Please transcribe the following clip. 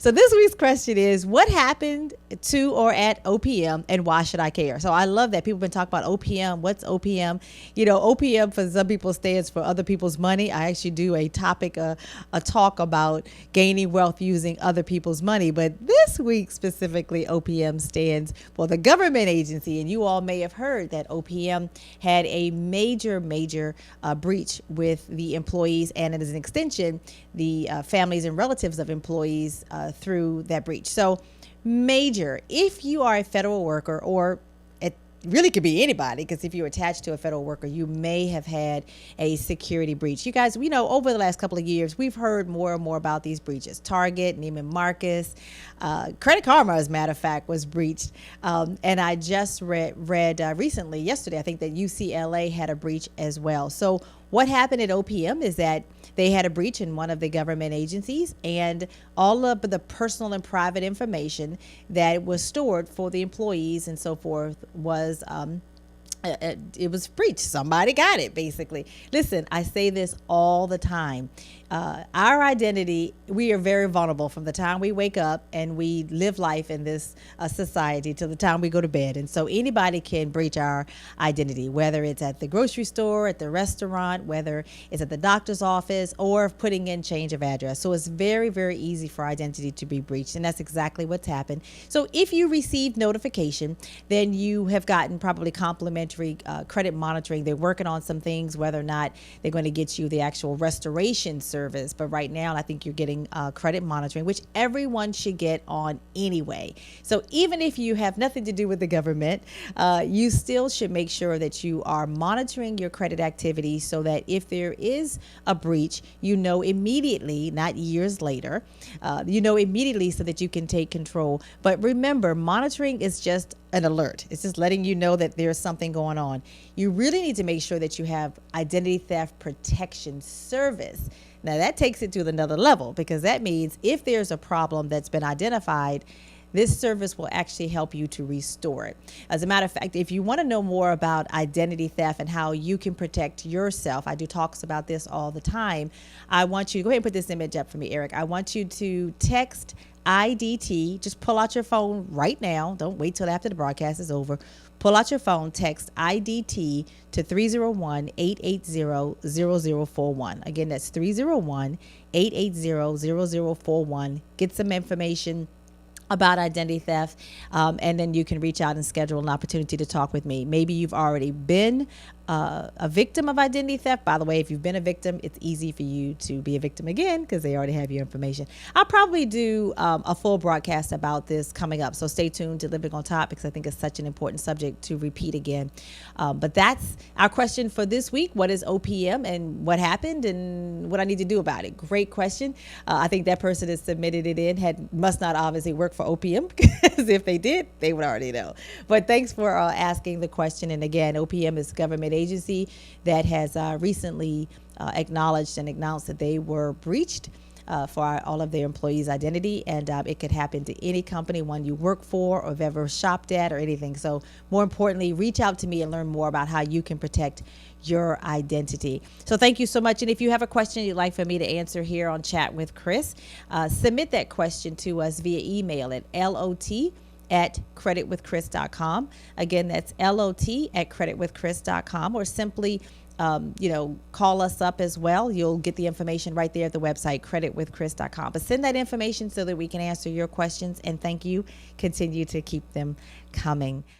So this week's question is, what happened to or at OPM and why should I care? So I love that people have been talking about OPM. What's OPM? OPM for some people stands for other people's money. I actually do a topic, a talk about gaining wealth using other people's money. But this week specifically, OPM stands for the government agency. And you all may have heard that OPM had a major breach with the employees, and as an extension, the families and relatives of employees through that breach. So major, if you are a federal worker, or it really could be anybody, because if you're attached to a federal worker, you may have had a security breach. You guys, we know over the last couple of years, we've heard more and more about these breaches. Target, Neiman Marcus, Credit Karma, as a matter of fact, was breached. And I just read recently, yesterday, I think that UCLA had a breach as well. So what happened at OPM is that they had a breach in one of the government agencies, and all of the personal and private information that was stored for the employees and so forth was it was breached. Somebody got it, basically. Listen, I say this all the time. Our identity, we are very vulnerable from the time we wake up and we live life in this society till the time we go to bed. And so anybody can breach our identity, whether it's at the grocery store, at the restaurant, whether it's at the doctor's office, or putting in change of address. So it's very, very easy for identity to be breached. And that's exactly what's happened. So if you received notification, then you have gotten probably complimentary credit monitoring. They're working on some things, whether or not they're going to get you the actual restoration service. But right now, I think you're getting credit monitoring, which everyone should get on anyway. So even if you have nothing to do with the government, you still should make sure that you are monitoring your credit activity so that if there is a breach, you know immediately, not years later, you know immediately so that you can take control. But remember, monitoring is just an alert. It's just letting you know that there's something going on. You really need to make sure that you have identity theft protection service. Now that takes it to another level, because that means if there's a problem that's been identified, this service will actually help you to restore it. As a matter of fact, if you want to know more about identity theft and how you can protect yourself, I do talks about this all the time. I want you to go ahead and put this image up for me, Eric. I want you to text IDT. Just pull out your phone right now. Don't wait till after the broadcast is over. Pull out your phone, text IDT to 301-880-0041. Again, that's 301-880-0041. Get some information about identity theft, and then you can reach out and schedule an opportunity to talk with me. Maybe you've already been a victim of identity theft. By the way, if you've been a victim, it's easy for you to be a victim again because they already have your information. I'll probably do a full broadcast about this coming up, so stay tuned to Living on Top because I think it's such an important subject to repeat again. But that's our question for this week. What is OPM and what happened and what I need to do about it? Great question. I think that person that submitted it in must not obviously work for OPM, because if they did, they would already know. But thanks for asking the question. And again, OPM is a government agency that has recently acknowledged and announced that they were breached for all of their employees' identity, and it could happen to any company, one you work for or have ever shopped at or anything. So more importantly, reach out to me and learn more about how you can protect your identity. So thank you so much. And if you have a question you'd like for me to answer here on Chat with Chris, submit that question to us via email at lot@creditwithchris.com. Again, that's lot@creditwithchris.com, or simply call us up as well. You'll get the information right there at the website, creditwithchris.com. But send that information so that we can answer your questions. And thank you. Continue to keep them coming.